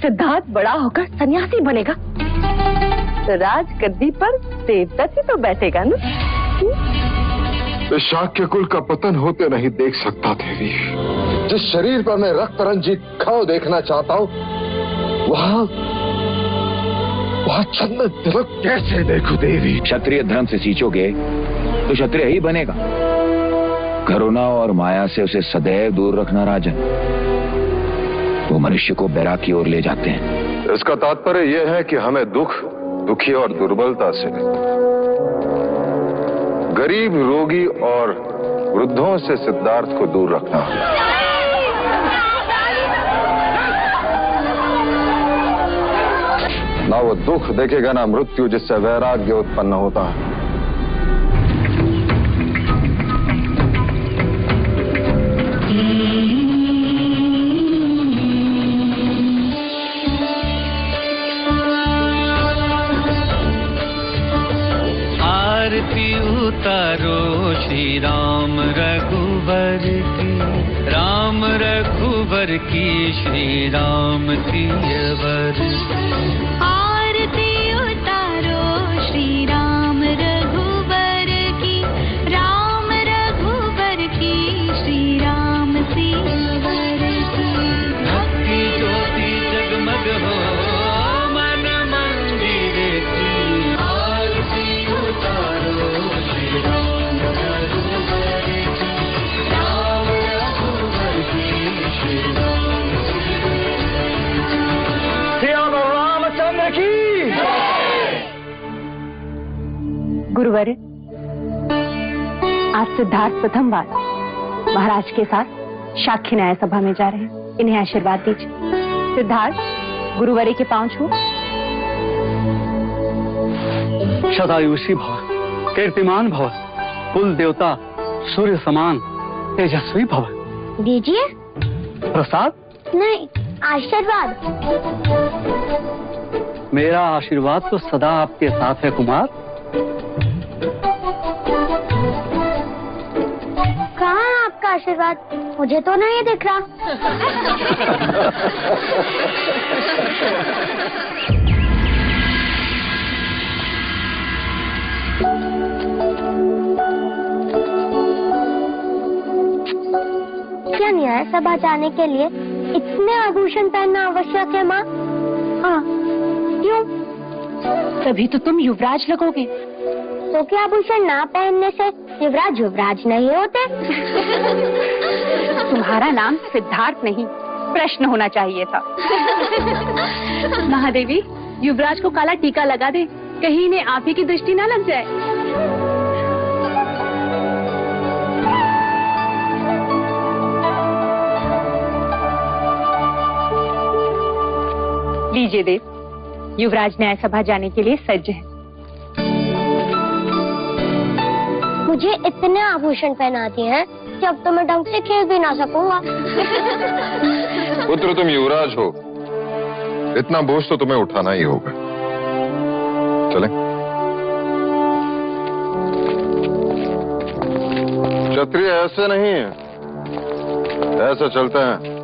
सिद्धार्थ बड़ा होकर सन्यासी बनेगा तो राजगद्दी पर देवदत्त ही तो बैठेगा ना। इस शाक्य कुल का पतन होते नहीं देख सकता देवी। जिस शरीर पर मैं रक्त रंजित घाव देखना चाहता हूँ वहाँ छन्न तिलक कैसे देखूं देवी? क्षत्रिय धर्म से सींचोगे तो क्षत्रिय ही बनेगा। करुणा और माया से उसे सदैव दूर रखना राजन। वो मनुष्य को बैराग की ओर ले जाते हैं। इसका तात्पर्य यह है कि हमें दुखी और दुर्बलता से, गरीब, रोगी और वृद्धों से सिद्धार्थ को दूर रखना है। ना वो दुख देखेगा ना मृत्यु जिससे वैराग्य उत्पन्न होता है। आरती उतारो श्री राम रघुवर की, राम रघुवर की, श्री राम सियवर की। आरती उतारो श्री राम रघुवर की, राम रघुवर की, श्री राम सियवर की। भक्ति ज्योति जगमग हो मन मंदिर की, आरती उतारो श्री राम रघुवर की, राम रघुवर की, श्री राम रामचंद्र की। गुरुवर, आज सिद्धार्थ प्रथम बार महाराज के साथ साक्षी न्याय सभा में जा रहे हैं। इन्हें आशीर्वाद दीजिए। सिद्धार्थ, गुरुवरे के पांव छू। सदायुषी भव, कीर्तिमान भव, कुल देवता सूर्य समान तेजस्वी भव। दीजिए। प्रसाद नहीं, आशीर्वाद। मेरा आशीर्वाद तो सदा आपके साथ है कुमार। कहाँ है आपका आशीर्वाद? मुझे तो नहीं दिख रहा। क्या न्याय सभा जाने के लिए इतने आभूषण पहनना आवश्यक है माँ? हाँ, क्यों? तभी तो तुम युवराज लगोगे। तो क्या आभूषण ना पहनने से युवराज नहीं होते? तुम्हारा नाम सिद्धार्थ नहीं, प्रश्न होना चाहिए था। महादेवी, युवराज को काला टीका लगा दे, कहीं इन्हें आप ही की दृष्टि ना लग जाए। लीजिए देव, युवराज न्याय सभा जाने के लिए सज्ज है। मुझे इतने आभूषण पहना दिए हैं कि अब तो मैं ढंग से खेल भी ना सकूंगा। पुत्र, तुम युवराज हो, इतना बोझ तो तुम्हें उठाना ही होगा। चलें? क्षत्रिय ऐसे नहीं है, ऐसे चलते हैं।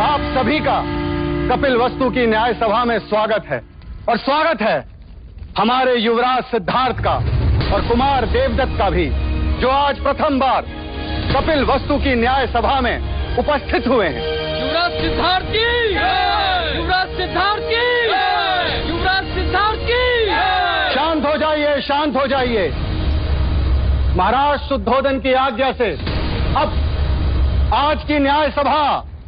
आप सभी का कपिल वस्तु की न्याय सभा में स्वागत है। और स्वागत है हमारे युवराज सिद्धार्थ का और कुमार देवदत्त का भी, जो आज प्रथम बार कपिल वस्तु की न्याय सभा में उपस्थित हुए हैं। युवराज सिद्धार्थ की, युवराज सिद्धार्थ की, युवराज सिद्धार्थ की। शांत हो जाइए, शांत हो जाइए। महाराज शुद्धोदन की आज्ञा से अब आज की न्याय सभा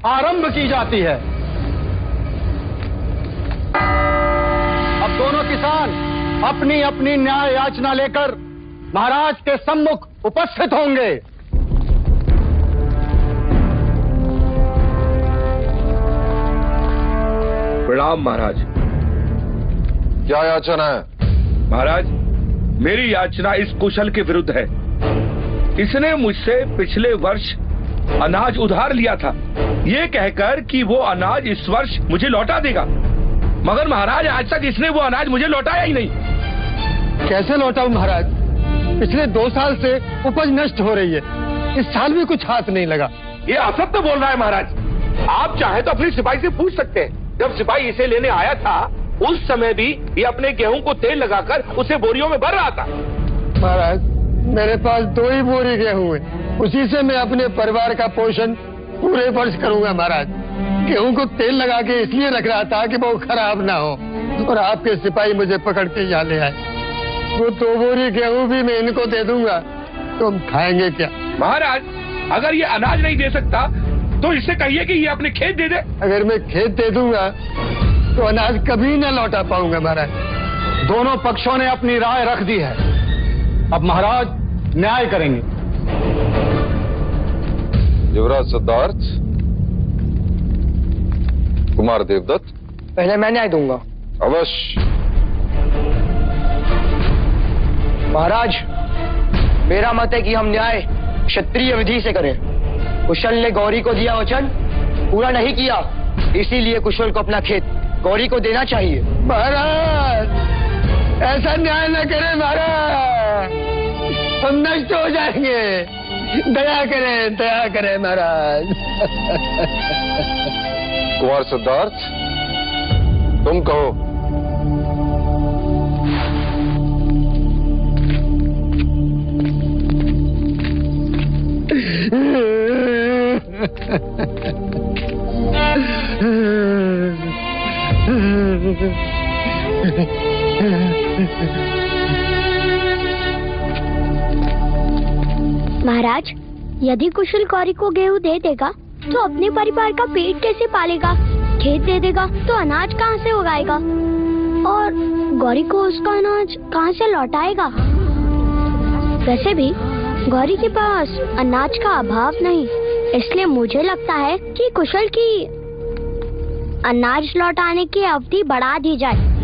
आरंभ की जाती है। अब दोनों किसान अपनी अपनी न्याय याचना लेकर महाराज के सम्मुख उपस्थित होंगे। प्रणाम महाराज। क्या याचना है? महाराज, मेरी याचना इस कुशल के विरुद्ध है। इसने मुझसे पिछले वर्ष अनाज उधार लिया था, ये कहकर कि वो अनाज इस वर्ष मुझे लौटा देगा, मगर महाराज आज तक इसने वो अनाज मुझे लौटाया ही नहीं। कैसे लौटाऊं महाराज? पिछले 2 साल से उपज नष्ट हो रही है। इस साल भी कुछ हाथ नहीं लगा। ये असत्य बोल रहा है महाराज। आप चाहे तो अपने सिपाही से पूछ सकते हैं। जब सिपाही इसे लेने आया था उस समय भी ये अपने गेहूं को तेल लगाकर उसे बोरियों में भर रहा था। महाराज, मेरे पास 2 ही बोरी गेहूं है, उसी से मैं अपने परिवार का पोषण पूरे वर्ष करूंगा। महाराज, गेहूं को तेल लगा के इसलिए रख रहा था कि वो खराब ना हो, और आपके सिपाही मुझे पकड़ के यहाँ ले आए। वो 2 बोरी गेहूं भी मैं इनको दे दूंगा, तो हम खाएंगे क्या? महाराज, अगर ये अनाज नहीं दे सकता तो इससे कहिए कि ये अपने खेत दे दे। अगर मैं खेत दे दूंगा तो अनाज कभी न लौटा पाऊंगा। महाराज, दोनों पक्षों ने अपनी राय रख दी है। अब महाराज न्याय करेंगे। युवराज सिद्धार्थ, कुमार देवदत्त। पहले मैं न्याय दूंगा। अवश्य। महाराज, मेरा मत है कि हम न्याय क्षत्रिय विधि से करें। कुशल ने गौरी को दिया वचन पूरा नहीं किया, इसीलिए कुशल को अपना खेत गौरी को देना चाहिए। महाराज, ऐसा न्याय न करें महाराज, हम नष्ट हो जाएंगे। दया करें महाराज। कुमार सिद्धार्थ, तुम कहो। महाराज, यदि कुशल गौरी को गेहूं दे देगा तो अपने परिवार का पेट कैसे पालेगा? खेत दे देगा तो अनाज कहाँ से उगाएगा? और गौरी को उसका अनाज कहाँ से लौटाएगा? वैसे भी गौरी के पास अनाज का अभाव नहीं, इसलिए मुझे लगता है कि कुशल की अनाज लौटाने की अवधि बढ़ा दी जाए।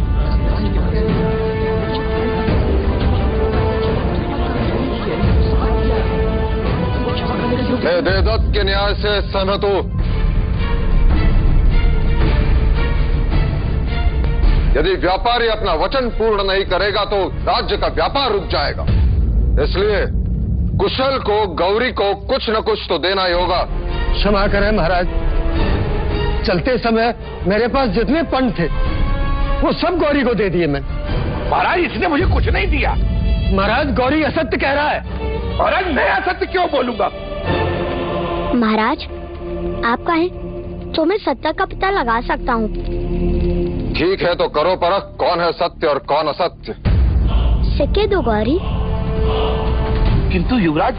मैं देवदत्त के न्याय से सहमत हूं। यदि व्यापारी अपना वचन पूर्ण नहीं करेगा तो राज्य का व्यापार रुक जाएगा। इसलिए कुशल को, गौरी को कुछ न कुछ तो देना ही होगा। क्षमा करें महाराज, चलते समय मेरे पास जितने पंड थे वो सब गौरी को दे दिए मैं। महाराज, इसने मुझे कुछ नहीं दिया। महाराज, गौरी असत्य कह रहा है। महाराज, मैं असत्य क्यों बोलूंगा? महाराज, आप कहें तो मैं सत्य का पता लगा सकता हूँ। ठीक है, तो करो परख, कौन है सत्य और कौन असत्य। सिक्के दो गौरी। किंतु युवराज,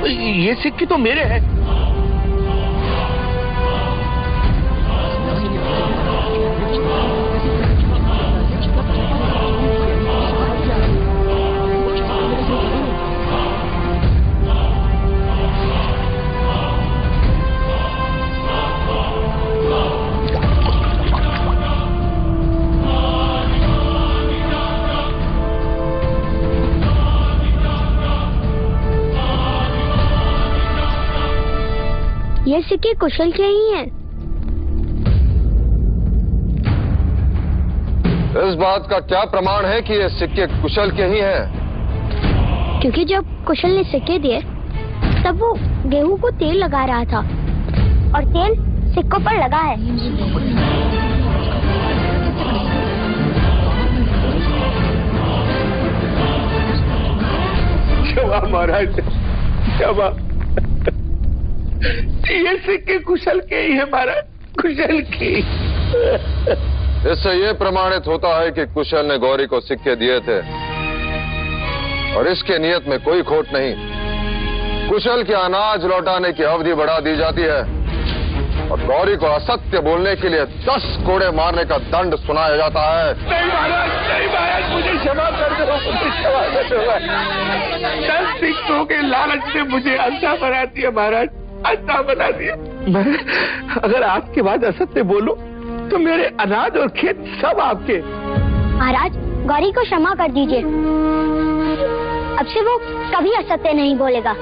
ये सिक्के तो मेरे हैं। ये सिक्के कुशल के ही हैं। इस बात का क्या प्रमाण है कि ये सिक्के कुशल के ही हैं? क्योंकि जब कुशल ने सिक्के दिए तब वो गेहूं को तेल लगा रहा था और तेल सिक्कों पर लगा है। क्षमा महाराज, क्षमा। ये सिक्के कुशल के ही है महाराज, कुशल की। इससे ये प्रमाणित होता है कि कुशल ने गौरी को सिक्के दिए थे और इसके नियत में कोई खोट नहीं। कुशल के अनाज लौटाने की अवधि बढ़ा दी जाती है और गौरी को असत्य बोलने के लिए 10 कोड़े मारने का दंड सुनाया जाता है। नहीं महाराज, मुझे क्षमा कर दो, मुझे क्षमा कर दो। 10 सिक्कों के लालच ने मुझे अंधा बना दिया महाराज, अंधा बना दिया। मैं अगर आज के बाद असत्य बोलूं तो मेरे अनाज और खेत सब आपके। महाराज, गौरी को क्षमा कर दीजिए, अब से वो कभी असत्य नहीं बोलेगा।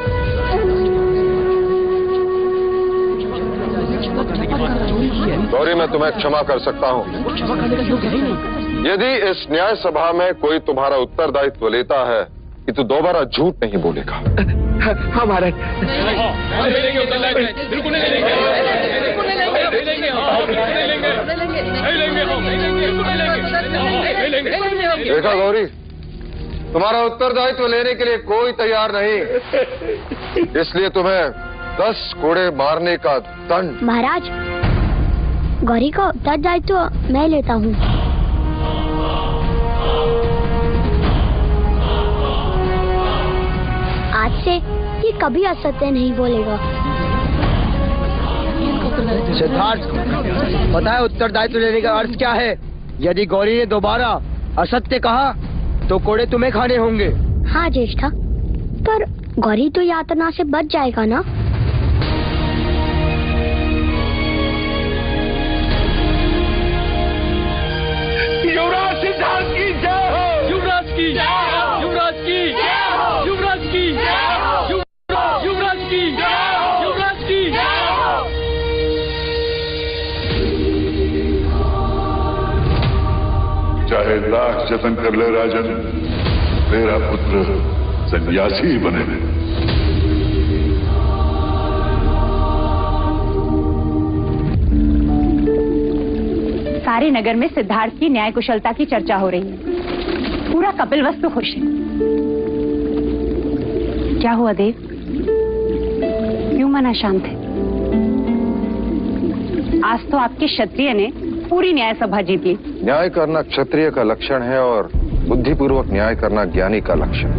गौरी, मैं तुम्हें क्षमा कर सकता हूँ। यदि इस न्याय सभा में कोई तुम्हारा उत्तरदायित्व लेता है कि तू दोबारा झूठ नहीं बोलेगा। हाँ महाराज। देखा गौरी, तुम्हारा उत्तरदायित्व लेने के लिए कोई तैयार नहीं, इसलिए तुम्हें 10 कोड़े मारने का दंड। महाराज, गौरी का उत्तरदायित्व मैं लेता हूँ। आज से ये कभी असत्य नहीं बोलेगा। सिद्धार्थ, पता है उत्तरदायित्व लेने का अर्थ क्या है? यदि गौरी ने दोबारा असत्य कहा तो कोड़े तुम्हें खाने होंगे। हाँ ज्येष्ठा, पर गौरी तो यातना से बच जाएगा ना? युवराज सिद्धार्थ की जय हो। युवराज की, युवराज की, युवराज की, युवराज की, युवराज की। चाहे लाख जतन कर ले राजन, तेरा पुत्र सन्यासी ही बने। सारे नगर में सिद्धार्थ की न्याय कुशलता की चर्चा हो रही है। पूरा कपिलवस्तु खुश है। क्या हुआ देव, क्यों मना शांत है? आज तो आपके क्षत्रिय ने पूरी न्याय सभा जीत ली। न्याय करना क्षत्रिय का लक्षण है और बुद्धिपूर्वक न्याय करना ज्ञानी का लक्षण।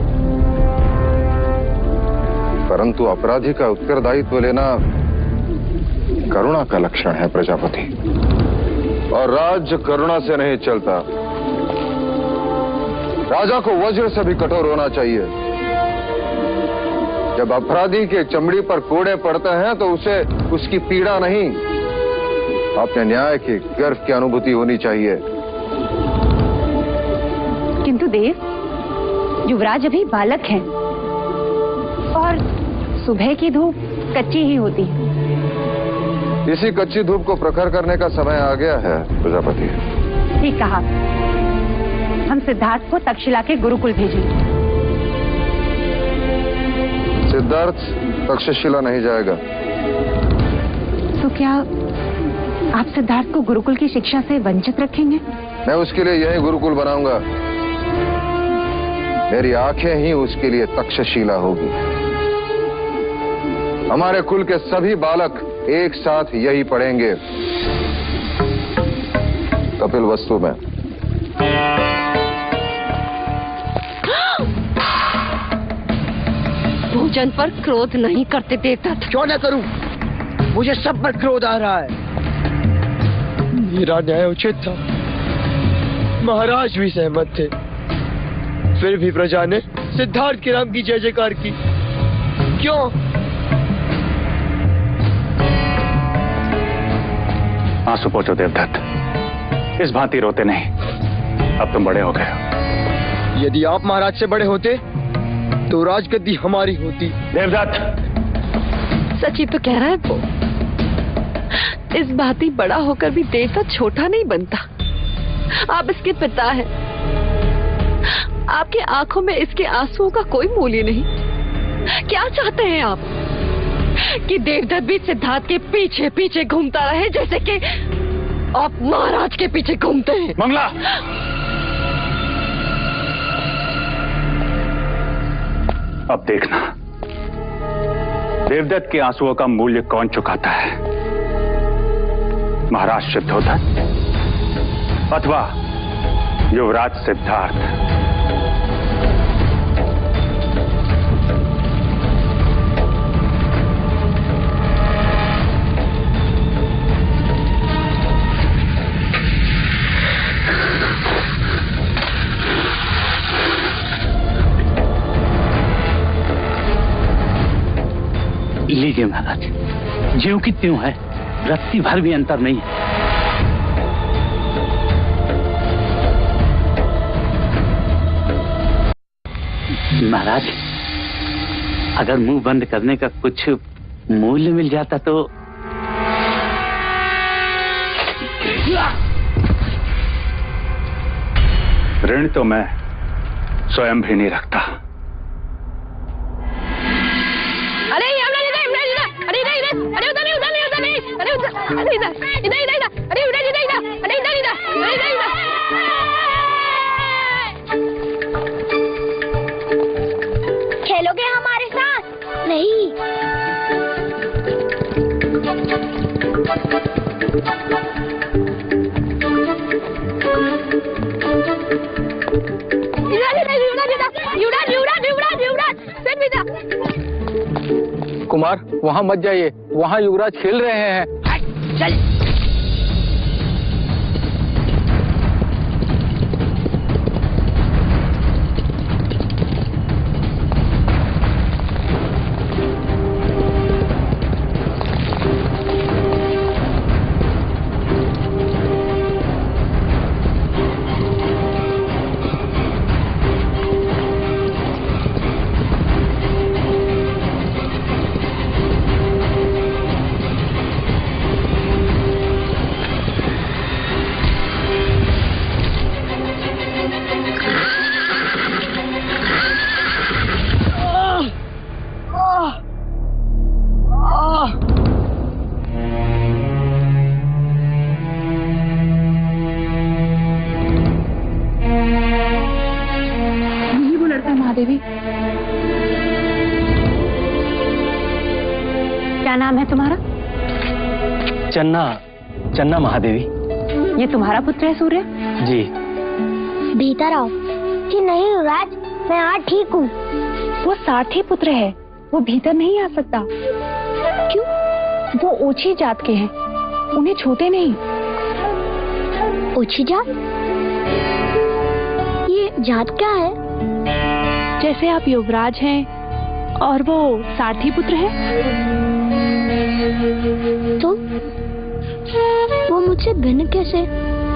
परंतु अपराधी का उत्तरदायित्व लेना करुणा का लक्षण है प्रजापति। और राज्य करुणा से नहीं चलता। राजा को वज्र से भी कठोर होना चाहिए। जब अपराधी के चमड़ी पर कोड़े पड़ते हैं तो उसे उसकी पीड़ा नहीं, अपने न्याय के गर्व की अनुभूति होनी चाहिए। किंतु देव, युवराज अभी बालक हैं और सुबह की धूप कच्ची ही होती है। इसी कच्ची धूप को प्रखर करने का समय आ गया है प्रजापति। ठीक कहा। हम सिद्धार्थ को तक्षशिला के गुरुकुल भेजेंगे। सिद्धार्थ तक्षशिला नहीं जाएगा। तो क्या आप सिद्धार्थ को गुरुकुल की शिक्षा से वंचित रखेंगे? मैं उसके लिए यही गुरुकुल बनाऊंगा। मेरी आंखें ही उसके लिए तक्षशिला होगी। हमारे कुल के सभी बालक एक साथ यही पढ़ेंगे कपिलवस्तु में। भोजन पर क्रोध नहीं करते देता था। क्यों न करूं? मुझे सब पर क्रोध आ रहा है। मेरा न्याय उचित था, महाराज भी सहमत थे, फिर भी प्रजा ने सिद्धार्थ के नाम की जय जयकार की। क्यों? आंसू पोंछो देवदत्त, इस भांति रोते नहीं। अब तुम बड़े हो गए हो। यदि आप महाराज से बड़े होते तो राजगद्दी हमारी होती। देवदत्त, सच ही तो कह रहा है वो। इस भांति बड़ा होकर भी देवता छोटा नहीं बनता। आप इसके पिता हैं। आपकी आंखों में इसके आंसुओं का कोई मूल्य नहीं। क्या चाहते हैं आप? कि देवदत्त भी सिद्धार्थ के पीछे पीछे घूमता रहे जैसे कि आप महाराज के पीछे घूमते हैं? मंगला, अब देखना देवदत्त के आंसुओं का मूल्य कौन चुकाता है, महाराज शुद्धोधन अथवा युवराज सिद्धार्थ। लीजिए महाराज, ज्यों की त्यों है, रत्ती भर भी अंतर नहीं है। महाराज, अगर मुंह बंद करने का कुछ मूल्य मिल जाता तो। ऋण तो मैं स्वयं भी नहीं रखता, कुमार वहाँ मत जाइए, वहाँ युवराज खेल रहे हैं। चल। महादेवी, क्या नाम है तुम्हारा? चन्ना, चन्ना महादेवी। ये तुम्हारा पुत्र है सूर्य? जी। भीतर आओ। जी नहीं युवराज, मैं यहाँ ठीक हूँ। वो सारथी पुत्र है, वो भीतर नहीं आ सकता। क्यों? वो ओछी जात के हैं, उन्हें छूते नहीं। ओछी जात? ये जात क्या है? जैसे आप युवराज हैं और वो सारथी पुत्र हैं। तो वो मुझसे भिन्न कैसे?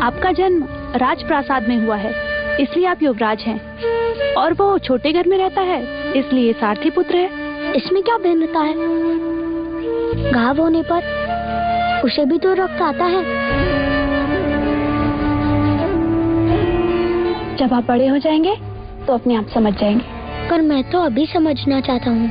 आपका जन्म राजप्रासाद में हुआ है, इसलिए आप युवराज हैं, और वो छोटे घर में रहता है, इसलिए सारथी पुत्र है। इसमें क्या भिन्नता है? घाव होने पर उसे भी तो रक्त आता है। जब आप बड़े हो जाएंगे तो अपने आप समझ जाएंगे। पर मैं तो अभी समझना चाहता हूँ।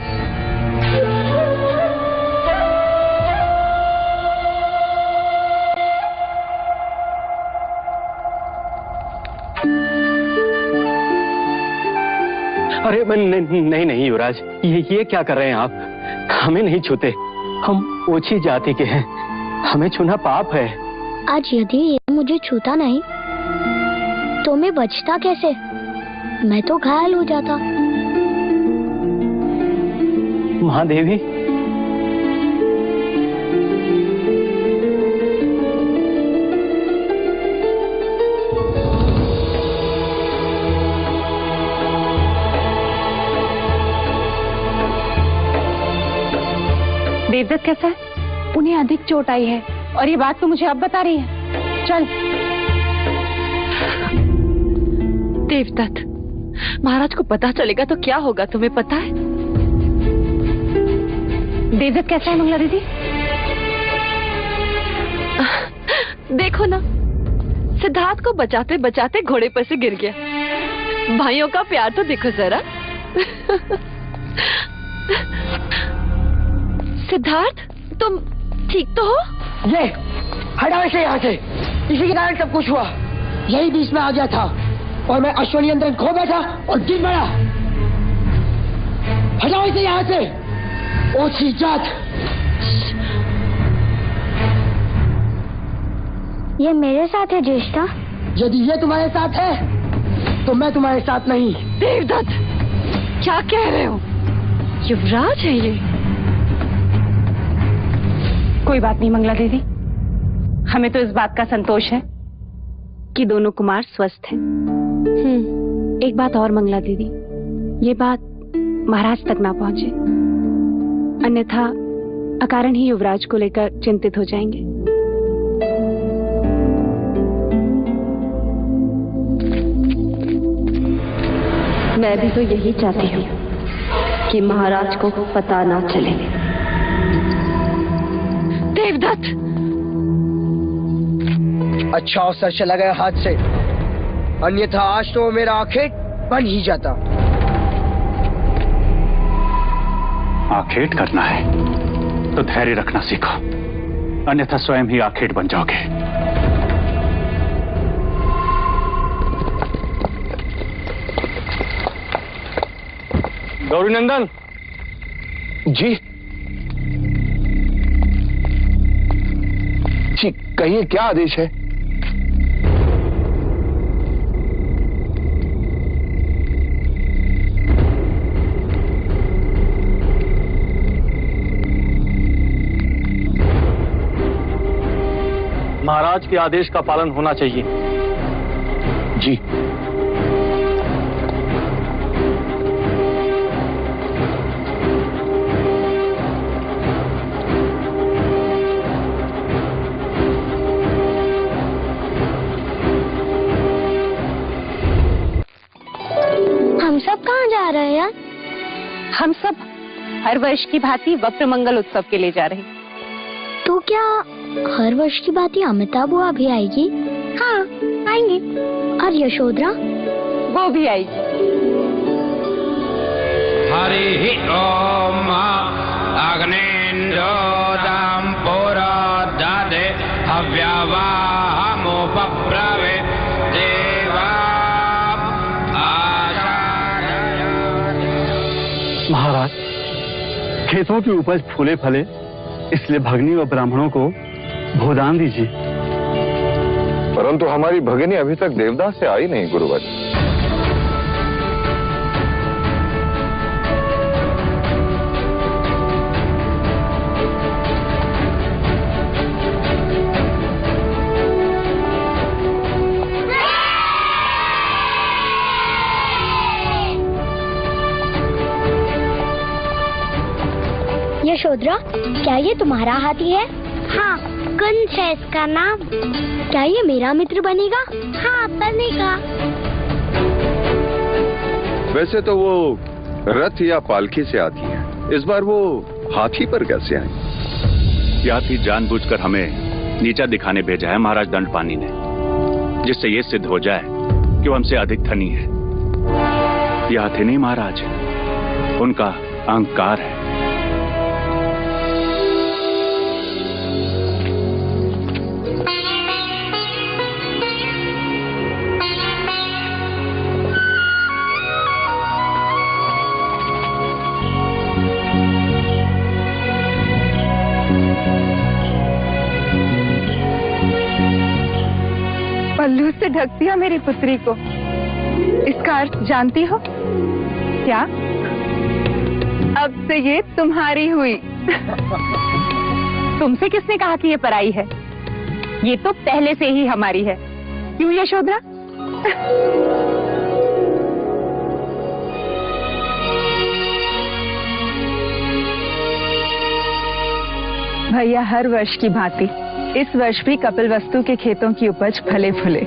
अरे नहीं नहीं युवराज, ये क्या कर रहे हैं आप? हमें नहीं छूते, हम ओछी जाति के हैं, हमें छूना पाप है। आज यदि ये मुझे छूता नहीं तो मैं बचता कैसे? मैं तो घायल हो जाता। महादेवी, देवदत्त कैसा है? उन्हें अधिक चोट आई है, और ये बात तो मुझे अब बता रही है। चल। देवदत्त, महाराज को पता चलेगा तो क्या होगा, तुम्हें पता है? देवदत्त कैसा है मंगला दीदी? देखो ना, सिद्धार्थ को बचाते बचाते घोड़े पर से गिर गया। भाइयों का प्यार तो देखो जरा। सिद्धार्थ, तुम ठीक तो हो? ये हटाओ इसे यहाँ से। इसी के कारण सब कुछ हुआ। यही बीच में आ गया था और मैं अश्वनियंत्रण खो बैठा और गिर पड़ा। हटाओ इसे यहाँ से। ओछी जात। ये मेरे साथ है ज्येष्ठा। यदि ये तुम्हारे साथ है तो मैं तुम्हारे साथ नहीं। देवदत्त, क्या कह रहे हो? युवराज है ये। कोई बात नहीं मंगला दीदी, हमें तो इस बात का संतोष है कि दोनों कुमार स्वस्थ हैं। एक बात और मंगला दीदी, ये बात महाराज तक ना पहुंचे, अन्यथा अकारण ही युवराज को लेकर चिंतित हो जाएंगे। मैं भी तो यही चाहती हूँ कि महाराज को पता ना चले। देवदत्त, अच्छा अवसर चला गया हाथ से, अन्यथा आज तो मेरा आखेट बन ही जाता। आखेट करना है तो धैर्य रखना सीखो, अन्यथा स्वयं ही आखेट बन जाओगे। गौरी नंदन जी जी, कहिए क्या आदेश है? महाराज के आदेश का पालन होना चाहिए। जी। हम सब कहाँ जा रहे हैं यार? हम सब हर वर्ष की भांति वक्र मंगल उत्सव के लिए जा रहे हैं। तो क्या हर वर्ष की भांति अमिता बुआ भी आएगी? हाँ, आएंगी। और यशोधरा? वो भी आएगी। हरि ओम अग्नेन्द्रोदाम पुरोदधे हव्यवाहमुपब्रवे देवा महाराज, खेतों की उपज फूले फले, इसलिए भगनी व ब्राह्मणों को भोजन दीजिए। परंतु हमारी भगिनी अभी तक देवदास से आई नहीं गुरुवर। यशोधरा, क्या ये तुम्हारा हाथी है? हाँ, कुंज है इसका नाम। क्या ये मेरा मित्र बनेगा? हाँ, बनेगा। वैसे तो वो रथ या पालकी से आती है, इस बार वो हाथी पर कैसे आई? यह हाथी जानबूझकर हमें नीचा दिखाने भेजा है महाराज दंडपानी ने, जिससे ये सिद्ध हो जाए कि वो हमसे अधिक धनी है। यह हाथी नहीं महाराज, उनका अहंकार है। पल्लू से ढक दिया मेरी पुत्री को। इसका अर्थ जानती हो क्या? अब से ये तुम्हारी हुई। तुमसे किसने कहा कि ये पराई है? ये तो पहले से ही हमारी है। क्यों यशोधरा? भैया, हर वर्ष की भांति इस वर्ष भी कपिलवस्तु के खेतों की उपज फले फूले।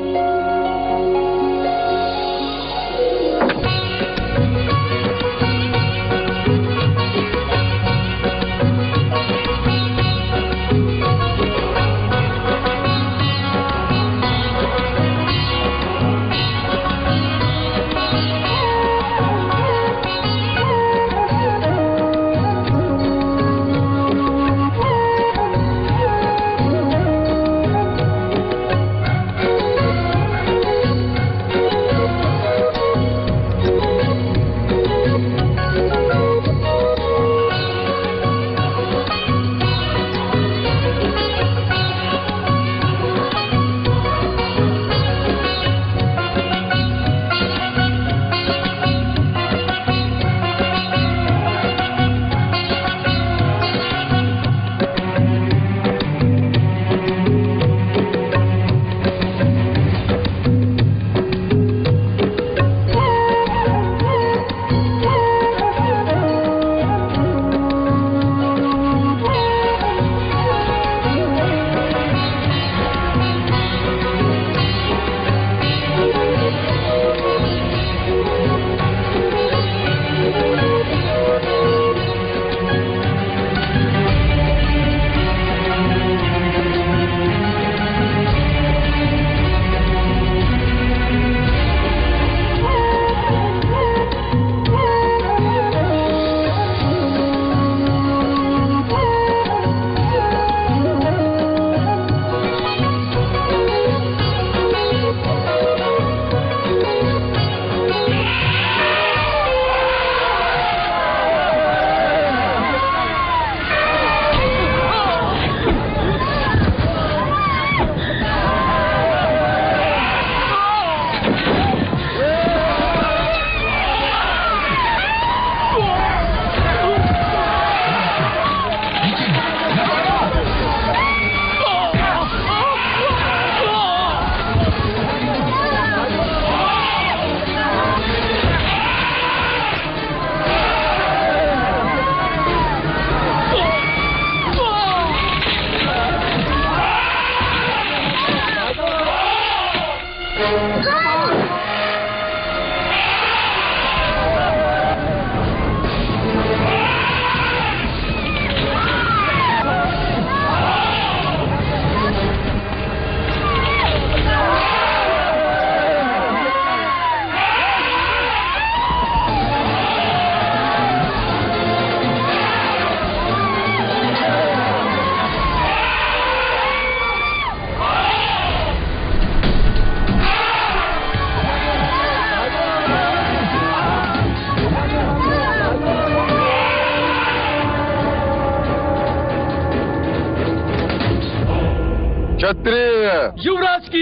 क्षत्रिय युवराज की,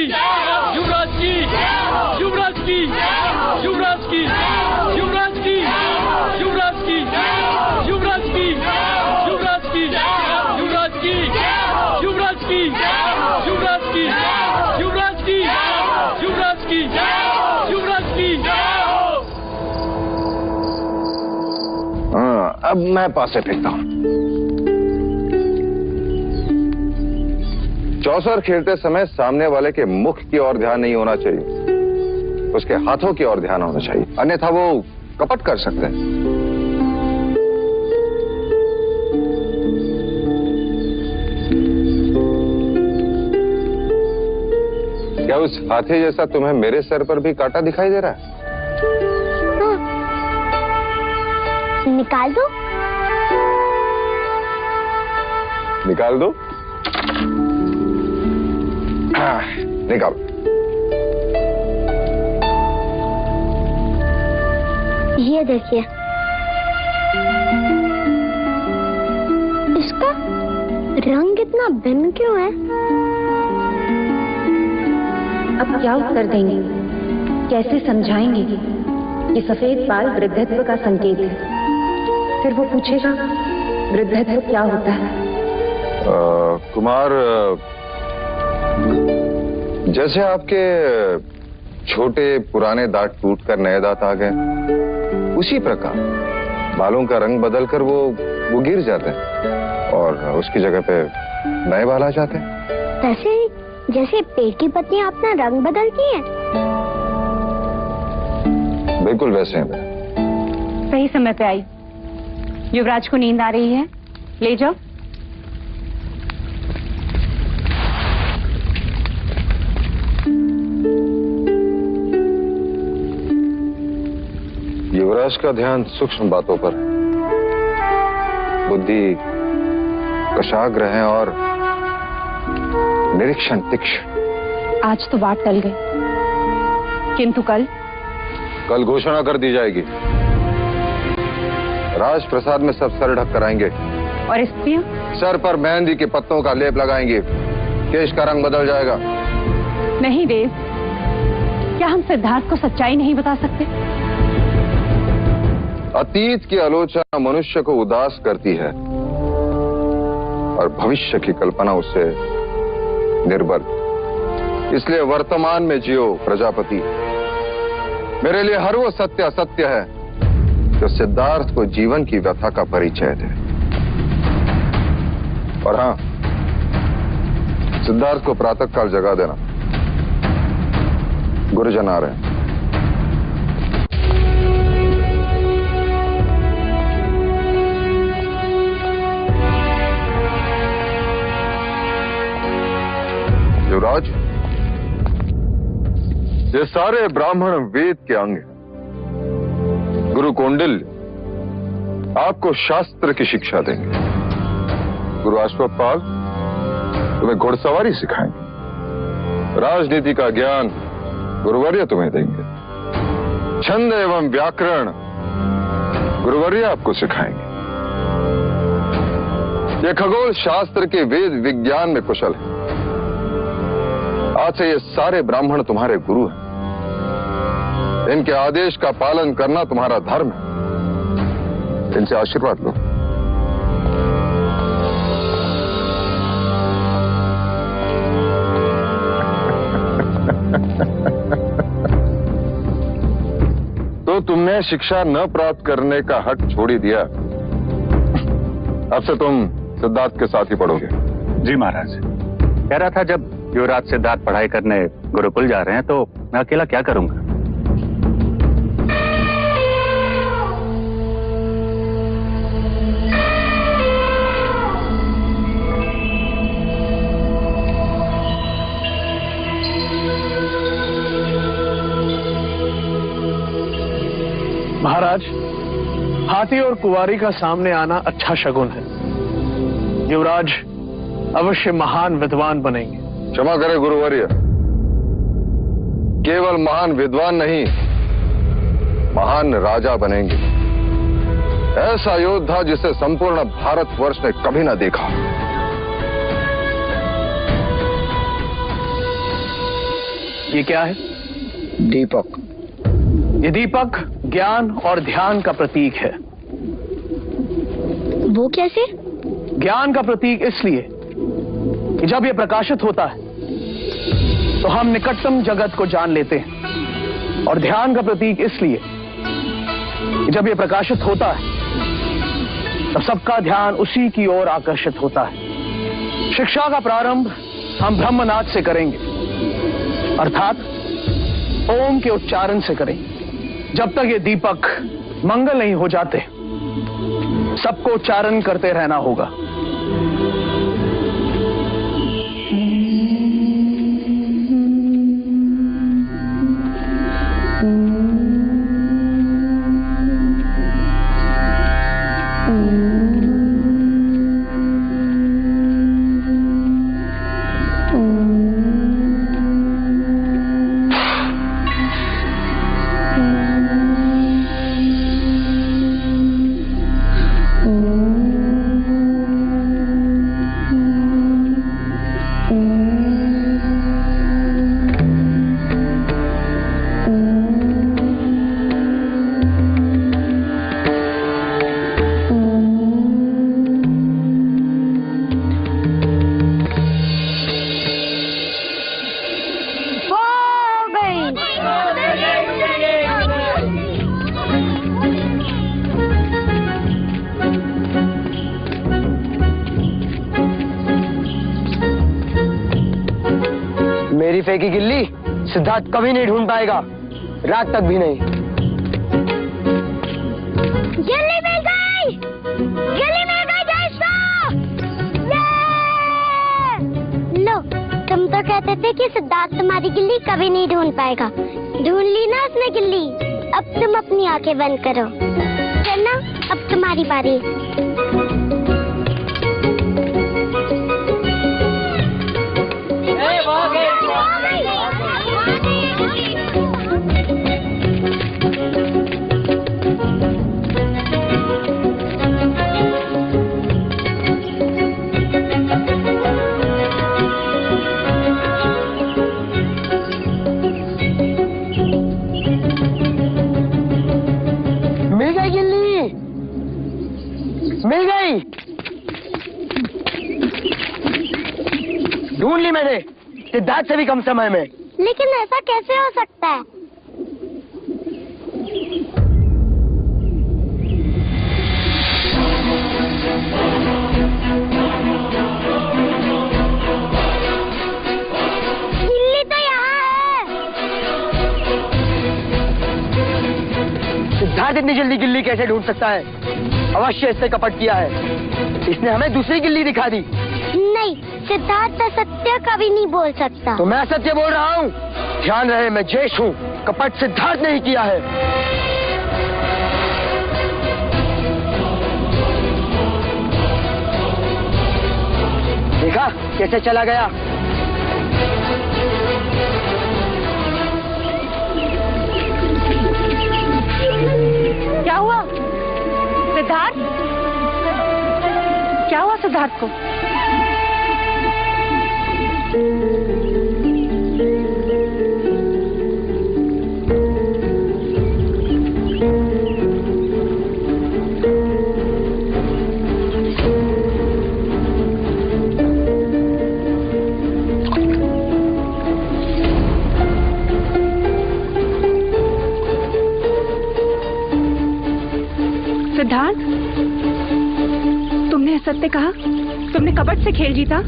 युवराज की, युवराज की, युवराज की, युवराज की, युवराज की, युवराज की, युवराज की, युवराज की, युवराज की, युवराज की, युवराज की, युवराज की, युवराज की। हाँ, अब मैं पासे फेंकता हूँ। चौसर खेलते समय सामने वाले के मुख की ओर ध्यान नहीं होना चाहिए, उसके हाथों की ओर ध्यान होना चाहिए, अन्यथा वो कपट कर सकते हैं। क्या उस हाथी जैसा तुम्हें मेरे सर पर भी कांटा दिखाई दे रहा है? हाँ। निकाल दो। निकाल दो। निकाल। ये देखिए, इसका रंग इतना भिन्न क्यों है? अब क्या उत्तर देंगे, कैसे समझाएंगे कि सफेद बाल वृद्धत्व का संकेत है? फिर वो पूछेगा वृद्धत्व क्या होता है? कुमार, जैसे आपके छोटे पुराने दांत टूटकर नए दांत आ गए, उसी प्रकार बालों का रंग बदलकर वो गिर जाते हैं और उसकी जगह पे नए बाल आ जाते हैं। ऐसे जैसे पेड़ की पत्तियां अपना रंग बदलती हैं। बिल्कुल वैसे हैं। सही समय पे आई। युवराज को नींद आ रही है, ले जाओ। युवराज का ध्यान सूक्ष्म बातों पर है, बुद्धि कशाग्र है और निरीक्षण तीक्ष्ण। आज तो बात टल गई, किंतु कल घोषणा कर दी जाएगी। राजप्रसाद में सब सर ढक कराएंगे और स्त्रियां सर पर मेहंदी के पत्तों का लेप लगाएंगे, केश का रंग बदल जाएगा। नहीं देव, क्या हम सिद्धार्थ को सच्चाई नहीं बता सकते? अतीत की आलोचना मनुष्य को उदास करती है और भविष्य की कल्पना उससे निर्बल। इसलिए वर्तमान में जियो प्रजापति। मेरे लिए हर वो सत्य असत्य है जो सिद्धार्थ को जीवन की व्यथा का परिचय दे। और हाँ, सिद्धार्थ को प्रातःकाल जगा देना, गुरुजन आ रहे हैं। युवराज, ये सारे ब्राह्मण वेद के अंग हैं। गुरु कौंडिल्य आपको शास्त्र की शिक्षा देंगे, गुरु अश्वत्थपाल तुम्हें घुड़सवारी सिखाएंगे, राजनीति का ज्ञान गुरुवर्य तुम्हें देंगे, छंद एवं व्याकरण गुरुवर्य आपको सिखाएंगे। ये खगोल शास्त्र के वेद विज्ञान में कुशल है। आज से ये सारे ब्राह्मण तुम्हारे गुरु हैं। इनके आदेश का पालन करना तुम्हारा धर्म है। इनसे आशीर्वाद लो। तो तुमने शिक्षा न प्राप्त करने का हक छोड़ ही दिया। अब से तुम सिद्धार्थ के साथ ही पढ़ोगे। जी महाराज। कह रहा था जब युवराज सिद्धार्थ पढ़ाई करने गुरुकुल जा रहे हैं तो मैं अकेला क्या करूंगा? महाराज, हाथी और कुंवारी का सामने आना अच्छा शगुन है। युवराज अवश्य महान विद्वान बनेंगे। क्षमा करें गुरुवर्य, केवल महान विद्वान नहीं, महान राजा बनेंगे। ऐसा योद्धा जिसे संपूर्ण भारतवर्ष ने कभी ना देखा। ये क्या है? दीपक। ये दीपक ज्ञान और ध्यान का प्रतीक है। वो कैसे? ज्ञान का प्रतीक इसलिए कि जब यह प्रकाशित होता है तो हम निकटतम जगत को जान लेते हैं, और ध्यान का प्रतीक इसलिए कि जब यह प्रकाशित होता है तब सबका ध्यान उसी की ओर आकर्षित होता है। शिक्षा का प्रारंभ हम ब्रह्मनाद से करेंगे, अर्थात ओम के उच्चारण से करेंगे। जब तक ये दीपक मंगल नहीं हो जाते, सबको उच्चारण करते रहना होगा। मेरी फेंकी गिल्ली सिद्धार्थ कभी नहीं ढूंढ पाएगा, रात तक भी नहीं। गिल्ली मिल गई! गिल्ली मिल गई दोस्तों! लो, तुम तो कहते थे कि सिद्धार्थ तुम्हारी गिल्ली कभी नहीं ढूंढ पाएगा। ढूंढ ली ना उसने गिल्ली। अब तुम अपनी आंखें बंद करो। चलना, अब तुम्हारी बारी। मिल गई। ढूंढ ली मैंने, सिद्धार्थ से भी कम समय में। लेकिन ऐसा कैसे हो सकता है? गिल्ली तो यहाँ है। सिद्धार्थ इतनी जल्दी गिल्ली कैसे ढूंढ सकता है? अवश्य इसने कपट किया है। इसने हमें दूसरी गिल्ली दिखा दी। नहीं, सिद्धार्थ असत्य कभी नहीं बोल सकता। तो मैं असत्य बोल रहा हूँ। ध्यान रहे, मैं जयेश हूँ, कपट सिद्धार्थ ने ही किया है। देखा कैसे चला गया? क्या हुआ सिद्धार्थ? क्या हुआ सिद्धार्थ को? सिद्धार्थ, तुमने सत्य कहा? तुमने कपट से खेल जीता?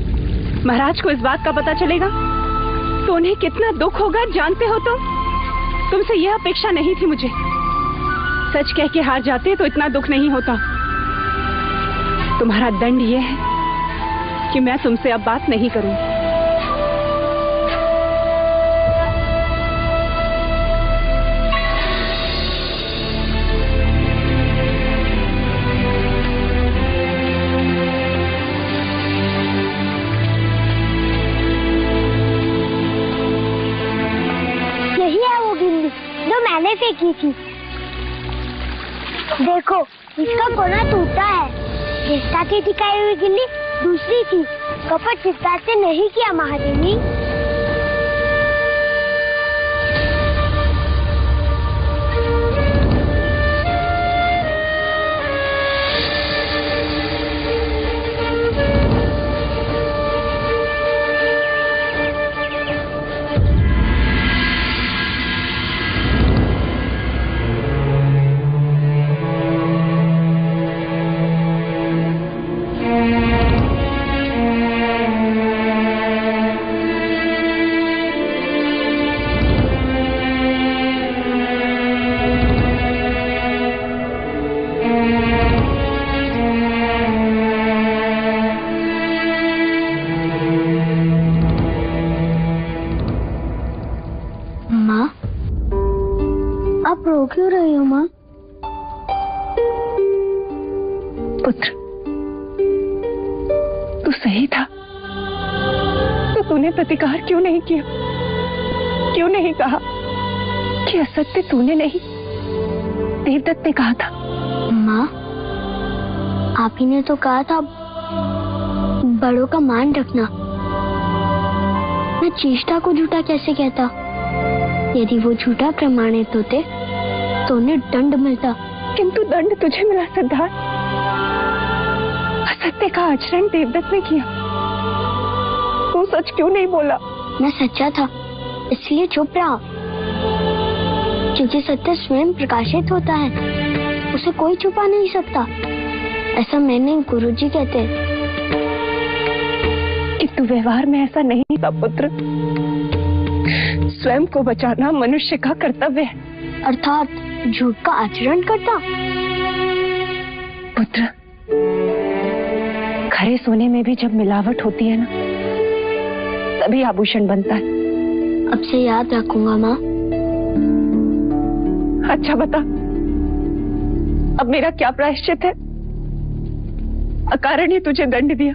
महाराज को इस बात का पता चलेगा? तो उन्हें कितना दुख होगा जानते हो तुमसे यह अपेक्षा नहीं थी मुझे। सच कह के हार जाते तो इतना दुख नहीं होता। तुम्हारा दंड यह है कि मैं तुमसे अब बात नहीं करूं। यही है वो गिल्ली जो मैंने फेंकी थी। देखो इसका कोना टूटा है। चिस्ता की टिकाई हुई गिल्ली दूसरी थी। कपट चिस्ता से नहीं किया महादेवी। माँ, आप रो क्यों रही हो माँ? पुत्र, तू सही था तो तूने प्रतिकार क्यों नहीं किया? क्यों नहीं कहा कि असत्य तूने नहीं देवदत्त ने कहा था? माँ, आप ही ने तो कहा था बड़ों का मान रखना। मैं चेष्टा को झूठा कैसे कहता? यदि वो झूठा प्रमाणित होते तो उन्हें दंड मिलता। किंतु दंड तुझे मिला सिद्धार्थ। असत्य का आचरण देवदत्त ने किया। तू सच क्यों नहीं बोला? मैं सच्चा था इसलिए चुप रहा। क्योंकि सत्य स्वयं प्रकाशित होता है, उसे कोई छुपा नहीं सकता। ऐसा मैंने गुरुजी कहते हैं। किंतु व्यवहार में ऐसा नहीं था पुत्र। स्वयं को बचाना मनुष्य का कर्तव्य है। अर्थात झूठ का आचरण करता। पुत्र, खरे सोने में भी जब मिलावट होती है ना, तभी आभूषण बनता है। अब से याद रखूंगा माँ। अच्छा बता, अब मेरा क्या प्रायश्चित है? अकारण ही तुझे दंड दिया।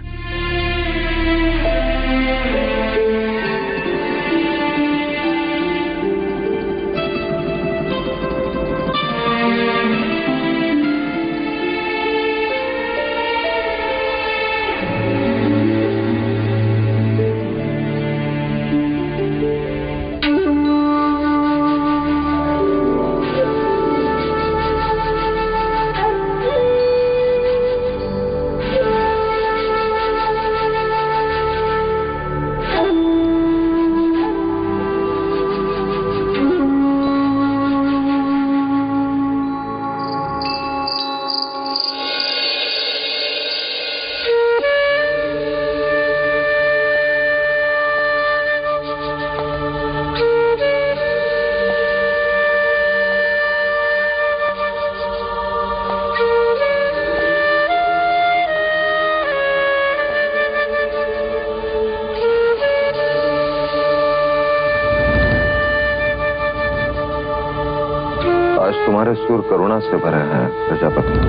तुम्हारे सुर करुणा से भरे हैं प्रजापति।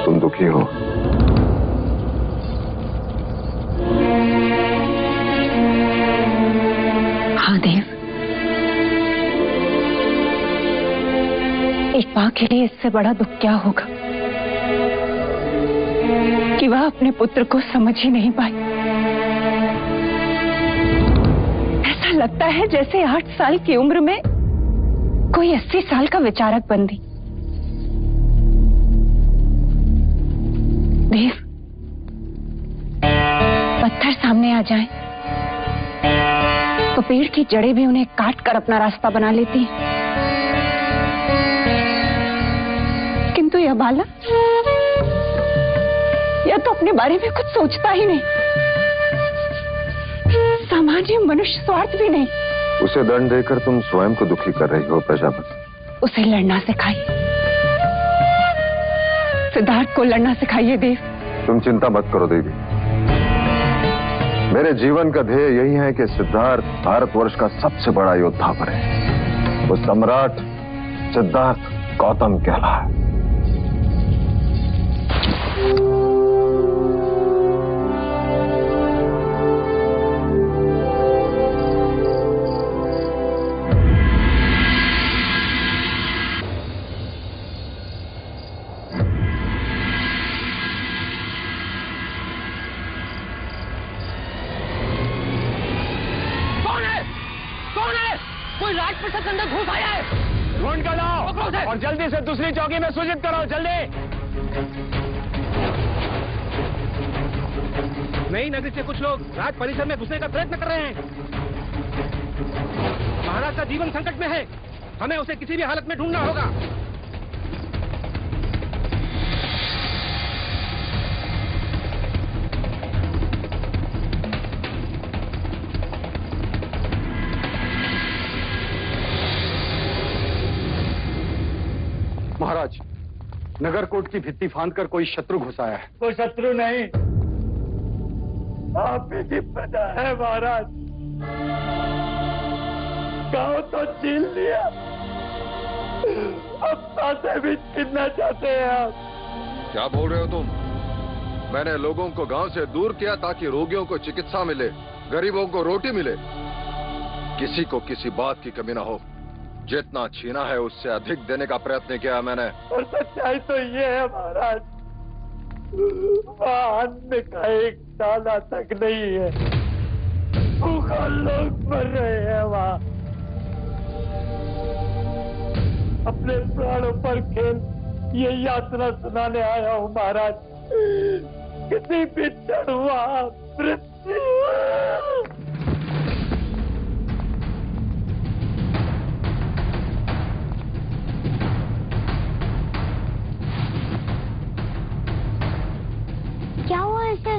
तुम दुखी हो। हाँ देव, एक माँ के लिए इससे बड़ा दुख क्या होगा कि वह अपने पुत्र को समझ ही नहीं पाई। ऐसा लगता है जैसे 8 साल की उम्र में कोई 80 साल का विचारक बन दी। देव, पत्थर सामने आ जाएं, तो पेड़ की जड़ें भी उन्हें काट कर अपना रास्ता बना लेती हैं। किंतु यह बालक, यह तो अपने बारे में कुछ सोचता ही नहीं। सामान्य मनुष्य स्वार्थ भी नहीं। उसे दंड देकर तुम स्वयं को दुखी कर रही हो प्रजापति। उसे लड़ना सिखाइए, सिद्धार्थ को लड़ना सिखाइए देव। तुम चिंता मत करो देवी, मेरे जीवन का ध्येय यही है कि सिद्धार्थ भारतवर्ष का सबसे बड़ा योद्धा बने। वो सम्राट सिद्धार्थ गौतम कहलाए। और जल्दी से दूसरी चौकी में सूचित करो, जल्दी। नई नगरी से कुछ लोग राज परिसर में घुसने का प्रयत्न कर रहे हैं। महाराज का जीवन संकट में है, हमें उसे किसी भी हालत में ढूंढना होगा। महाराज, नगरकोट की भित्ति फांदकर कोई शत्रु घुसाया है। कोई शत्रु नहीं, आप ही की प्रजा है महाराज। गांव तो छीन लिया, अब सांसें भी छीनना चाहते हैं आप। क्या बोल रहे हो तुम? मैंने लोगों को गांव से दूर किया ताकि रोगियों को चिकित्सा मिले, गरीबों को रोटी मिले। किसी को किसी बात की कमी ना हो। जितना छीना है उससे अधिक देने का प्रयत्न किया मैंने। और सच्चाई तो ये है महाराज, वहाँ अन्न का एक दाना तक नहीं है, भूखा लोग मर रहे हैं वहाँ। अपने प्राणों पर खेल ये यात्रा सुनाने आया हूँ महाराज। किसी भी क्षण वहाँ मृत्यु। क्या हुआ ऐसे?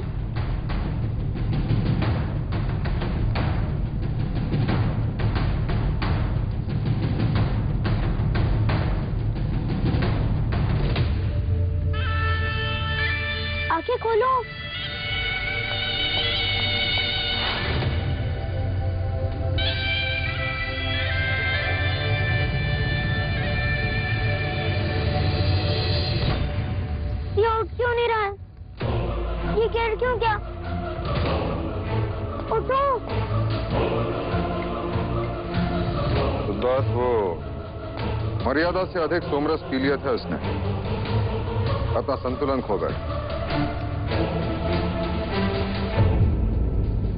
आंखें खोलो। ये उठ क्यों नहीं रहा है? ये गिर क्यों गया? उठो। सिद्धार्थ, वो मर्यादा से अधिक सोमरस पी लिया था उसने, अपना संतुलन खो गया।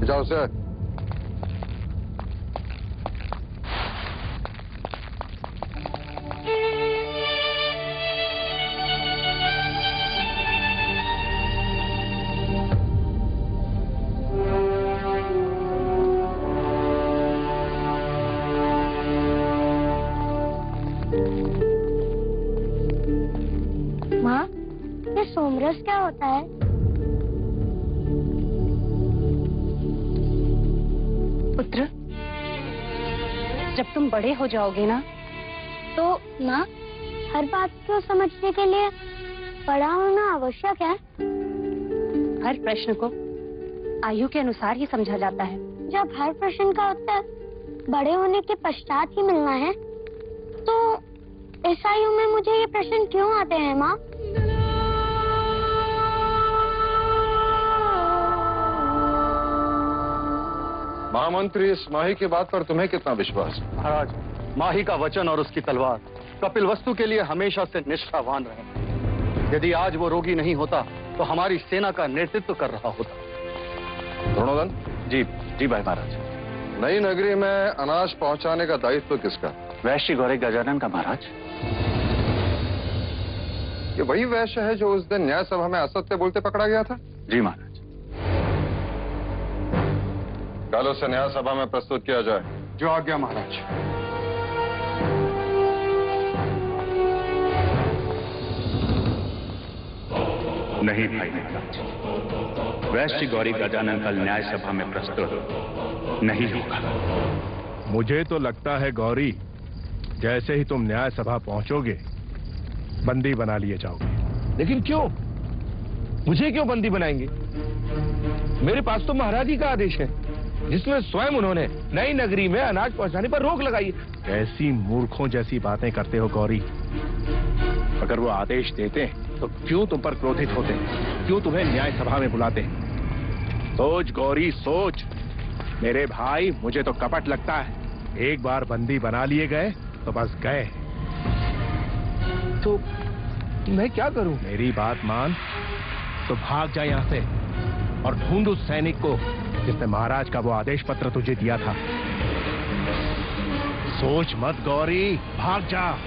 जाओ उसे। माँ, ये सोमरस क्या होता है? पुत्र, जब तुम बड़े हो जाओगे ना तो माँ, हर बात को समझने के लिए बड़ा होना आवश्यक है। हर प्रश्न को आयु के अनुसार ही समझा जाता है। जब हर प्रश्न का उत्तर बड़े होने के पश्चात ही मिलना है, तो इस आयु में मुझे ये प्रश्न क्यों आते हैं माँ? महामंत्री, इस माही की बात पर तुम्हें कितना विश्वास? महाराज, माही का वचन और उसकी तलवार कपिलवस्तु के लिए हमेशा से निष्ठावान रहे। यदि आज वो रोगी नहीं होता तो हमारी सेना का नेतृत्व कर रहा होता। द्रोणोदन। जी जी भाई महाराज। नई नगरी में अनाज पहुंचाने का दायित्व किसका? वैश्य गौरी गजानन का महाराज। ये वही वैश्य है जो उस दिन न्याय सभा में असत्य बोलते पकड़ा गया था? जी महाराज। कल उसे न्याय सभा में प्रस्तुत किया जाए। जो आज्ञा महाराज। नहीं भाई महाराज, वैश्य गौरी गजानन कल न्याय सभा में प्रस्तुत नहीं होगा। मुझे तो लगता है गौरी, जैसे ही तुम न्याय सभा पहुंचोगे बंदी बना लिए जाओगे। लेकिन क्यों? मुझे क्यों बंदी बनाएंगे? मेरे पास तो महाराज जी का आदेश है, जिसमें स्वयं उन्होंने नई नगरी में अनाज पहुंचाने पर रोक लगाई है। ऐसी मूर्खों जैसी बातें करते हो गौरी। अगर वो आदेश देते हैं तो क्यों तुम पर क्रोधित होते हैं? क्यों तुम्हें न्याय सभा में बुलाते हैं? सोच गौरी सोच। मेरे भाई, मुझे तो कपट लगता है। एक बार बंदी बना लिए गए तो बस गए। तो मैं क्या करूं? मेरी बात मान तो भाग जा यहां से और ढूंढ उस सैनिक को जिसने महाराज का वो आदेश पत्र तुझे दिया था। सोच मत गौरी, भाग जा।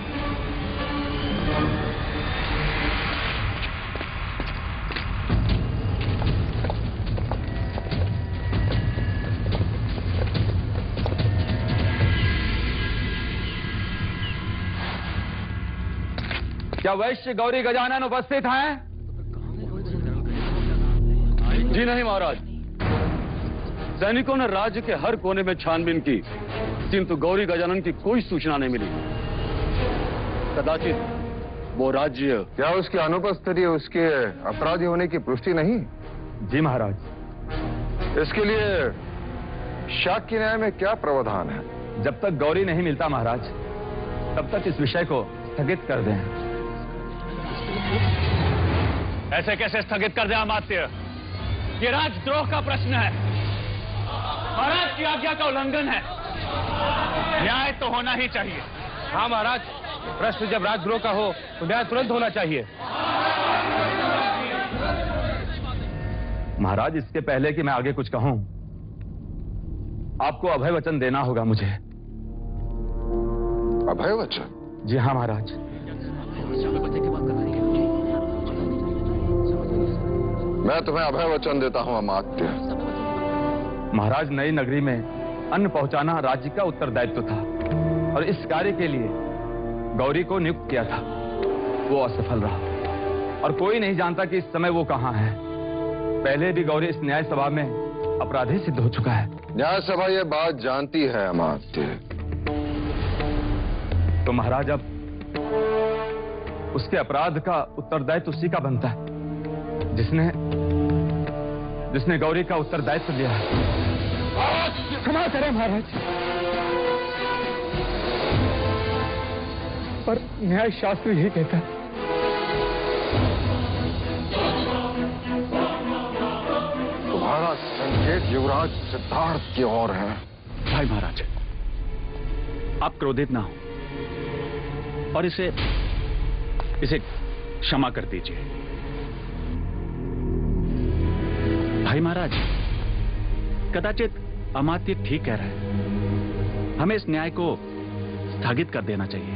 क्या वैश्य गौरी गजानन उपस्थित हैं? जी नहीं महाराज। सैनिकों ने राज्य के हर कोने में छानबीन की, किंतु गौरी गजानन की कोई सूचना नहीं मिली। कदाचित वो राज्य। क्या उसकी अनुपस्थिति उसके अपराधी होने की पुष्टि नहीं? जी महाराज। इसके लिए शाक्य न्याय में क्या प्रावधान है? जब तक गौरी नहीं मिलता महाराज, तब तक इस विषय को स्थगित कर दें। ऐसे कैसे स्थगित कर दे अमात्य? ये राजद्रोह का प्रश्न है, महाराज की आज्ञा का उल्लंघन है। न्याय तो होना ही चाहिए। हाँ महाराज, प्रश्न जब राजद्रोह का हो तो न्याय तुरंत होना चाहिए। महाराज, इसके पहले कि मैं आगे कुछ कहूं, आपको अभय वचन देना होगा मुझे। अभय वचन? जी हाँ महाराज। मैं तुम्हें अभय वचन देता हूं अमात्य। महाराज, नई नगरी में अन्न पहुंचाना राज्य का उत्तरदायित्व था और इस कार्य के लिए गौरी को नियुक्त किया था। वो असफल रहा और कोई नहीं जानता कि इस समय वो कहां है। पहले भी गौरी इस न्याय सभा में अपराधी सिद्ध हो चुका है। न्याय सभा ये बात जानती है अमात्य। तो महाराज, अब उसके अपराध का उत्तरदायित्व उसी का बनता है जिसने गौरी का उत्तरदायित्व लिया है। क्षमा करें महाराज, पर न्याय शास्त्र यही कहता है। तुम्हारा संकेत युवराज सिद्धार्थ की ओर है। भाई महाराज, आप क्रोधित ना हो और इसे क्षमा कर दीजिए। भाई महाराज, कदाचित अमात्य ठीक कह रहा है। हमें इस न्याय को स्थगित कर देना चाहिए।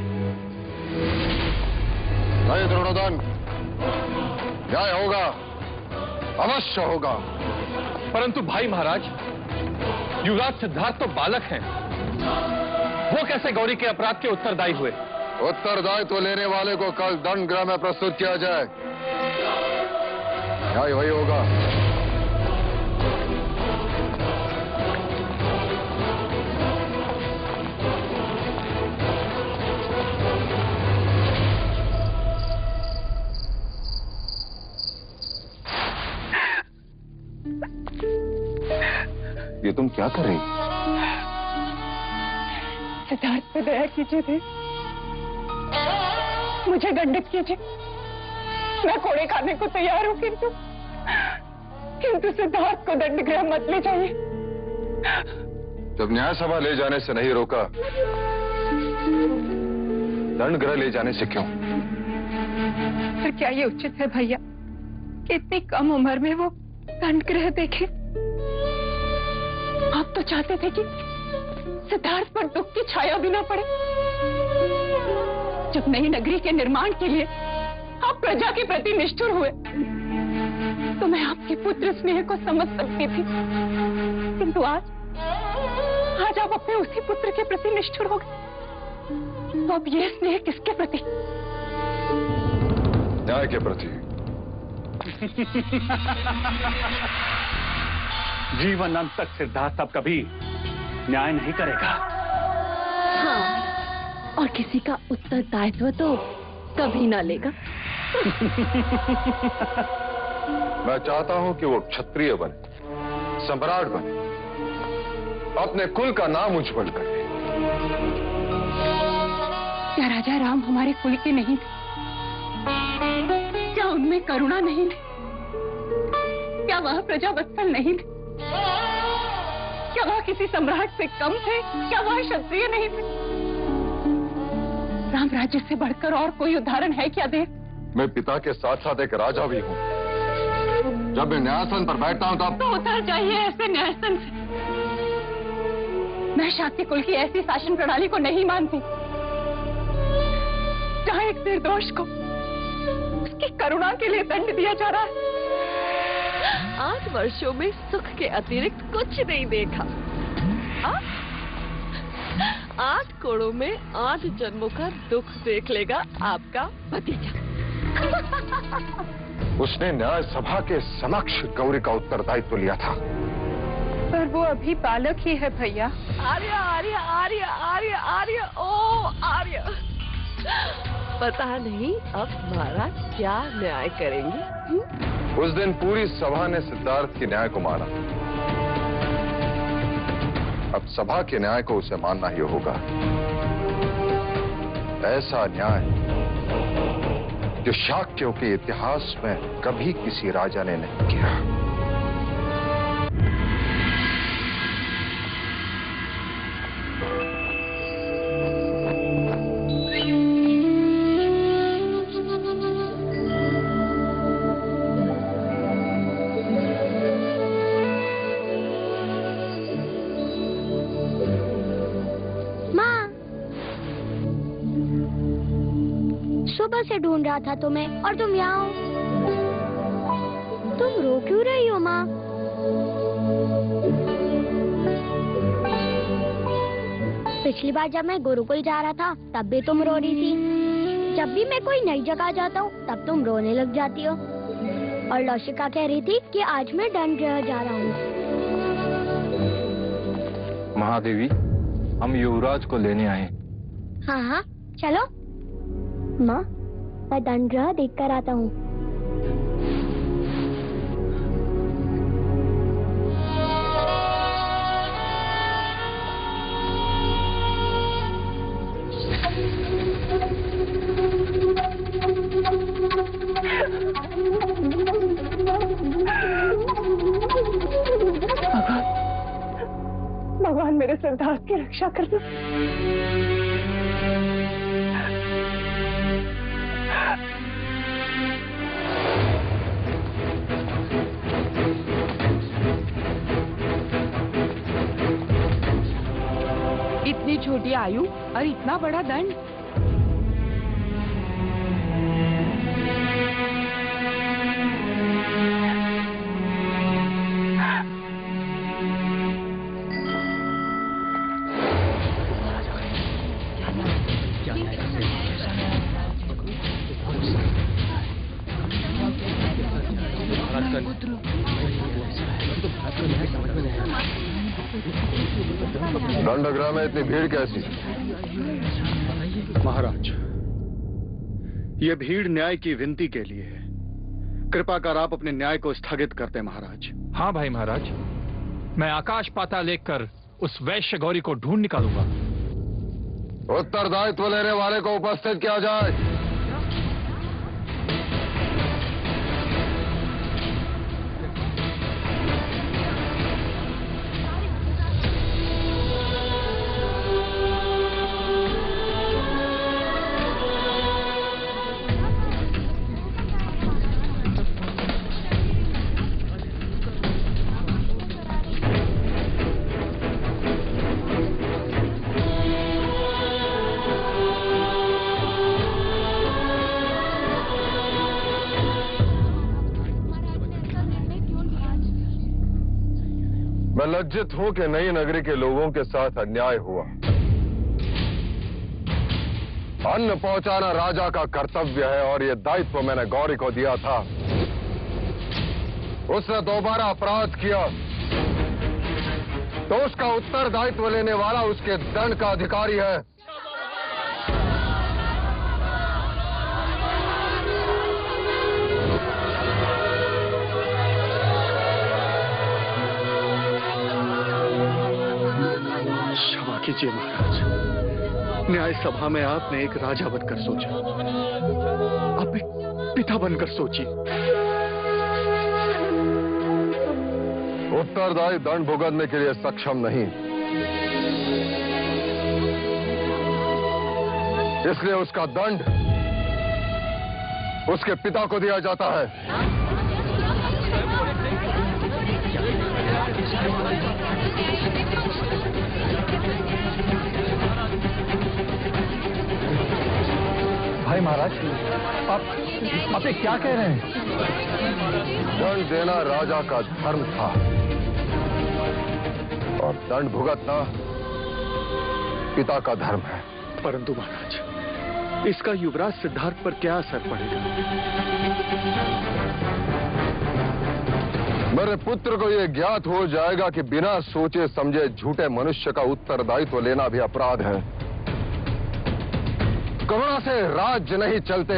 नहीं द्रोणोदन, न्याय होगा, अवश्य होगा। परंतु भाई महाराज, युवराज सिद्धार्थ तो बालक हैं। वो कैसे गौरी के अपराध के उत्तरदायी हुए? उत्तरदायित्व लेने वाले को कल दंड गृह में प्रस्तुत किया जाए। न्याय वही होगा। ये तुम क्या कर रही? सिद्धार्थ पे दया कीजिए थे, मुझे दंडित कीजिए। मैं कोड़े खाने को तैयार हूं, किंतु सिद्धार्थ को दंड गृह मत ले जाइए। जब न्याय सभा ले जाने से नहीं रोका, दंड गृह ले जाने से क्यों? पर क्या ये उचित है भैया कि इतनी कम उम्र में वो दंड गृह देखे? आप तो चाहते थे कि सिद्धार्थ पर दुख की छाया भी ना पड़े। जब नई नगरी के निर्माण के लिए आप प्रजा के प्रति निष्ठुर हुए तो मैं आपके पुत्र स्नेह को समझ सकती थी, किंतु आज आप अपने उसी पुत्र के प्रति निष्ठुर हो गए। तो अब ये स्नेह किसके प्रति? न्याय के प्रति। जीवन अंत तक सिद्धार्थ अब कभी न्याय नहीं करेगा। हाँ, और किसी का उत्तरदायित्व तो कभी ना लेगा। मैं चाहता हूं कि वो क्षत्रिय बने, सम्राट बने, अपने कुल का नाम उज्जवल करे। क्या राजा राम हमारे कुल के नहीं थे? क्या उनमें करुणा नहीं थी? क्या वह प्रजावत्सल नहीं थे? क्या वह किसी सम्राट से कम थे? क्या वह क्षत्रिय नहीं थे? राम राज्य से बढ़कर और कोई उदाहरण है क्या देव? मैं पिता के साथ साथ एक राजा भी हूं। जब मैं न्यायासन पर बैठता हूं तब तो उतर जाइए ऐसे न्यायासन से। मैं शाक्य कुल की ऐसी शासन प्रणाली को नहीं मानती जहां एक निर्दोष को उसकी करुणा के लिए दंड दिया जा रहा है। 8 वर्षों में सुख के अतिरिक्त कुछ नहीं देखा। 8 कोड़ों में 8 जन्मों का दुख देख लेगा आपका भतीजा। उसने न्याय सभा के समक्ष गौरी का उत्तरदायित्व लिया था। पर वो अभी बालक ही है भैया। आर्य आर्य आर्य आर्य आर्य ओ आर्य, पता नहीं अब महाराज क्या न्याय करेंगे। उस दिन पूरी सभा ने सिद्धार्थ के न्याय को माना। अब सभा के न्याय को उसे मानना ही होगा। ऐसा न्याय जो शाक्यों के इतिहास में कभी किसी राजा ने नहीं किया। सुबह से ढूंढ रहा था तुम्हें और तुम यहाँ हो। तुम रो क्यों रही हो माँ? पिछली बार जब मैं गुरुकुल जा रहा था तब भी तुम रो रही थी। जब भी मैं कोई नई जगह जाता हूँ तब तुम रोने लग जाती हो। और लौशिका कह रही थी कि आज मैं दंड गृह जा रहा हूँ। महादेवी, हम युवराज को लेने आए। हाँ हाँ चलो। माँ, मैं दंड गृह देख कर आता हूँ। भगवान मेरे सिद्धार्थ की रक्षा करना। इतनी छोटी आयु और इतना बड़ा दंड। दंडगृह में इतनी भीड़ कैसी? महाराज, ये भीड़ न्याय की विनती के लिए है। कृपा कर आप अपने न्याय को स्थगित करते महाराज। हाँ भाई महाराज, मैं आकाश पाताल लेकर उस वैश्य गौरी को ढूंढ निकालूंगा। उत्तरदायित्व लेने वाले को उपस्थित किया जाए। मैं लज्जित हूं कि नई नगरी के लोगों के साथ अन्याय हुआ। अन्न पहुंचाना राजा का कर्तव्य है और ये दायित्व मैंने गौरी को दिया था। उसने दोबारा अपराध किया तो उसका उत्तरदायित्व लेने वाला उसके दंड का अधिकारी है। क्षमा कीजिए महाराज, न्याय सभा में आपने एक राजा बनकर सोचा, आप एक पिता बनकर सोचिए। उत्तरदायी दंड भुगतने के लिए सक्षम नहीं, इसलिए उसका दंड उसके पिता को दिया जाता है। भाई महाराज, आप ये क्या कह रहे हैं? दंड देना राजा का धर्म था और दंड भुगतना पिता का धर्म है। परंतु महाराज, इसका युवराज सिद्धार्थ पर क्या असर पड़ेगा? मेरे पुत्र को यह ज्ञात हो जाएगा कि बिना सोचे समझे झूठे मनुष्य का उत्तरदायित्व लेना भी अपराध है। करुणा से राज्य नहीं चलते।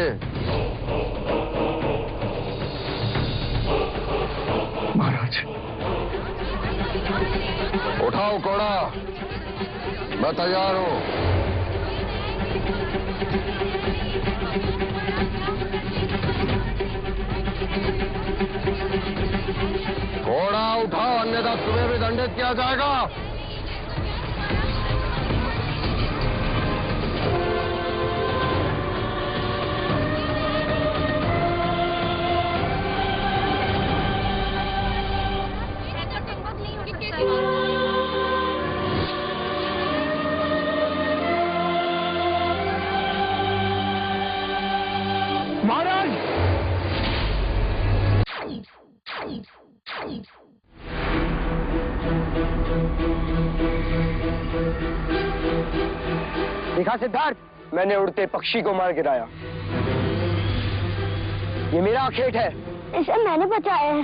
महाराज, उठाओ कोड़ा, मैं तैयार हूं। घोड़ा उठाओ, अन्यथा तुम्हें भी दंडित किया जाएगा। देखा सिद्धार्थ, मैंने उड़ते पक्षी को मार गिराया। ये मेरा आखेट है। इसे मैंने बचाया है।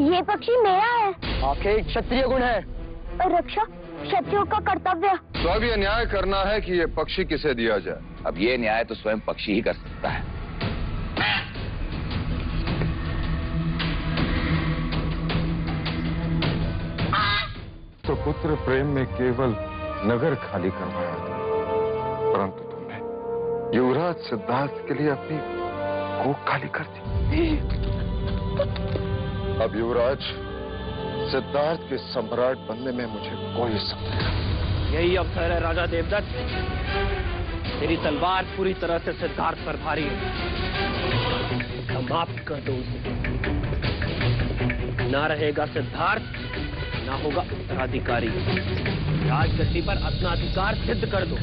ये पक्षी मेरा है। आखेट क्षत्रिय गुण है। रक्षा क्षत्रियों का कर्तव्य। तो अब ये न्याय करना है कि ये पक्षी किसे दिया जाए। अब ये न्याय तो स्वयं पक्षी ही कर सकता है। तो पुत्र प्रेम में केवल नगर खाली करवाया था, परंतु तुमने युवराज सिद्धार्थ के लिए अपनी कोख खाली कर दी। अब युवराज सिद्धार्थ के सम्राट बनने में मुझे कोई संदेह नहीं। यही अवसर है राजा देवदत्त, तेरी तलवार पूरी तरह से सिद्धार्थ पर भारी है। समाप्त कर दो उसे। ना रहेगा सिद्धार्थ, ना होगा उत्तराधिकारी। राजगद्दी पर अपना अधिकार सिद्ध कर दो।